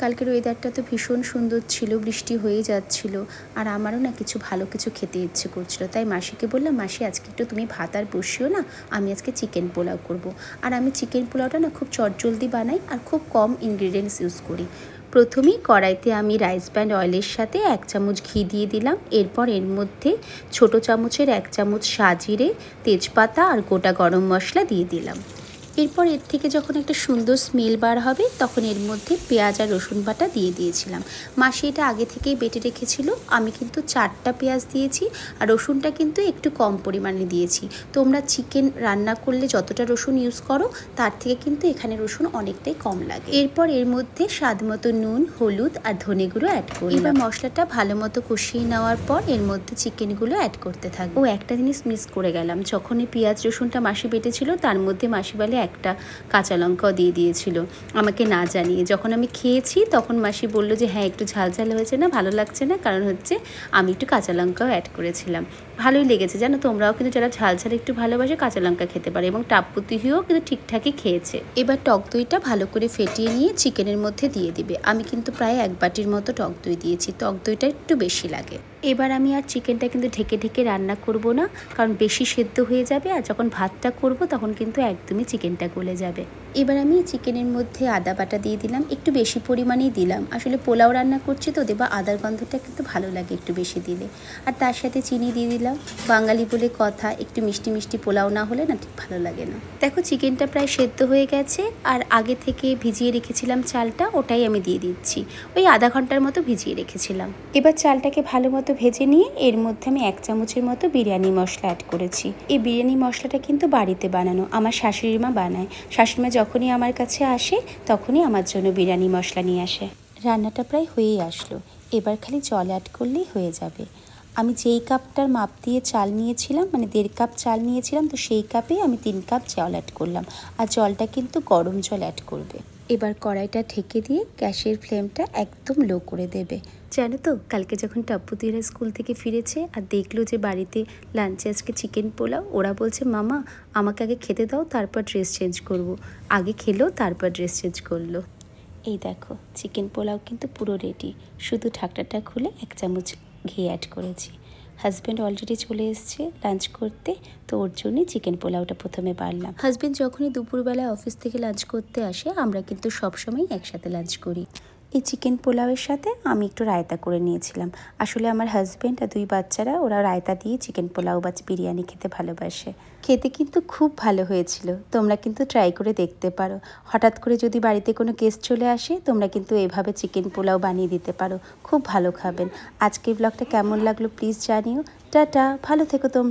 কালকের ওয়েদারটা তো ভীষণ সুন্দর ছিল, বৃষ্টি হয়ে যাচ্ছিল, আর আমারও না কিছু ভালো কিছু খেতে ইচ্ছে করছিল। তাই মাসিকে বললাম, মাসি আজকে একটু তুমি ভাত আর বসিও না, আমি আজকে চিকেন পোলাও করব। আর আমি চিকেন পোলাওটা না খুব চটজলদি বানাই আর খুব কম ইনগ্রিডিয়েন্টস ইউজ করি। প্রথমেই কড়াইতে আমি রাইস ব্র্যান্ড অয়েলের সাথে 1 চামচ ঘি দিয়ে দিলাম। এরপর এর মধ্যে ছোটো চামচের 1 চামচ সাজিরে, তেজপাতা আর গোটা গরম মশলা দিয়ে দিলাম। এরপর এর থেকে যখন একটা সুন্দর স্মেল বার হবে তখন এর মধ্যে পেঁয়াজ আর রসুন বাটা দিয়ে দিয়েছিলাম। মাসি এটা আগে থেকেই বেটে রেখেছিল। আমি কিন্তু 4টা পেঁয়াজ দিয়েছি আর রসুনটা কিন্তু একটু কম পরিমাণে দিয়েছি। তোমরা চিকেন রান্না করলে যতটা রসুন ইউজ করো তার থেকে কিন্তু এখানে রসুন অনেকটাই কম লাগে। এরপর এর মধ্যে স্বাদ মতো নুন, হলুদ আর ধনে গুঁড়ো অ্যাড করি। এবার মশলাটা ভালো মতো কষিয়ে নেওয়ার পর এর মধ্যে চিকেনগুলো অ্যাড করতে থাকবো। একটা জিনিস মিস করে গেলাম, যখন এই পেঁয়াজ রসুনটা মাসি বেটেছিল তার মধ্যে মাসি বলে একটা কাঁচা লঙ্কাও দিয়ে দিয়েছিল আমাকে না জানিয়ে। যখন আমি খেয়েছি তখন মাসি বললো যে হ্যাঁ একটু ঝাল ঝাল হয়েছে না, ভালো লাগছে না, কারণ হচ্ছে আমি একটু কাঁচা লঙ্কাও অ্যাড করেছিলাম। ভালোই লেগেছে জানো, তোমরাও কিন্তু যারা ঝাল ঝাল একটু ভালোবাসে কাঁচা লঙ্কা খেতে পারে। এবং টাপ্পুতিহিও কিন্তু ঠিকঠাকই খেয়েছে। এবার টক দইটা ভালো করে ফেটিয়ে নিয়ে চিকেনের মধ্যে দিয়ে দিবে। আমি কিন্তু প্রায় 1 বাটির মতো টক দই দিয়েছি, টক দইটা একটু বেশি লাগে। এবার আমি আর চিকেনটা কিন্তু ঢেকে ঢেকে রান্না করব না, কারণ বেশি সেদ্ধ হয়ে যাবে, আর যখন ভাতটা করব তখন কিন্তু একদমই চিকেনটা গলে যাবে। এবার আমি চিকেনের মধ্যে আদা বাটা দিয়ে দিলাম, একটু বেশি পরিমাণেই দিলাম। আসলে পোলাও রান্না করছি তো, দেবা আদার গন্ধটা কিন্তু ভালো লাগে একটু বেশি দিলে। আর তার সাথে চিনি দিয়ে দিলাম। বাঙালি বলে কথা, একটু মিষ্টি মিষ্টি পোলাও না হলে না ঠিক ভালো লাগে না। দেখো চিকেনটা প্রায় সেদ্ধ হয়ে গেছে, আর আগে থেকে ভিজিয়ে রেখেছিলাম চালটা, ওটাই আমি দিয়ে দিচ্ছি। ওই আধা ঘন্টার মতো ভিজিয়ে রেখেছিলাম। এবার চালটাকে ভালো মতো ভেজে নিয়ে এর মধ্যে আমি 1 চামচের মতো বিরিয়ানি মশলা অ্যাড করেছি। এই বিরিয়ানি মশলাটা কিন্তু বাড়িতে বানানো, আমার শাশুড়ি মা বানায়। শাশুড়ি মা যখনই আমার কাছে আসে তখনই আমার জন্য বিরিয়ানি মশলা নিয়ে আসে। রান্নাটা প্রায় হয়েই আসলো, এবার খালি জল অ্যাড করলেই হয়ে যাবে। আমি যেই কাপটার মাপ দিয়ে চাল নিয়েছিলাম, মানে 1.5 কাপ চাল নিয়েছিলাম, তো সেই কাপে আমি 3 কাপ জল অ্যাড করলাম। আর জলটা কিন্তু গরম জল অ্যাড করবে। এবার কড়াইটা ঢেকে দিয়ে গ্যাসের ফ্লেমটা একদম লো করে দেবে। জানো তো, কালকে যখন টাপ্পুতিরা স্কুল থেকে ফিরেছে আর দেখলো যে বাড়িতে লাঞ্চে আজকে চিকেন পোলাও, ওরা বলছে মামা আমাকে আগে খেতে দাও, তারপর ড্রেস চেঞ্জ করব। আগে খেলো তারপর ড্রেস চেঞ্জ করলো। এই দেখো চিকেন পোলাও কিন্তু পুরো রেডি, শুধু ঢাকনাটা খুলে 1 চামচ ঘি অ্যাড করেছি। হাজব্যান্ড অলরেডি চলে এসছে লাঞ্চ করতে, তো ওর জন্যই চিকেন পোলাওটা প্রথমে বাড়লাম। হাজব্যান্ড যখনই দুপুরবেলায় অফিস থেকে লাঞ্চ করতে আসে আমরা কিন্তু সবসময় একসাথে লাঞ্চ করি। এই চিকেন পোলাওয়ের সাথে আমি একটু রায়তা করে নিয়েছিলাম। আসলে আমার হাজব্যান্ড আর 2 বাচ্চারা ওরা রায়তা দিয়ে চিকেন পোলাও বা বিরিয়ানি খেতে ভালোবাসে। খেতে কিন্তু খুব ভালো হয়েছিল, তোমরা কিন্তু ট্রাই করে দেখতে পারো। হঠাৎ করে যদি বাড়িতে কোনো গেস্ট চলে আসে তোমরা কিন্তু এভাবে চিকেন পোলাও বানিয়ে দিতে পারো, খুব ভালো খাবেন। আজকের ব্লগটা কেমন লাগলো প্লিজ জানিও। টাটা, ভালো থেকো তোমরা।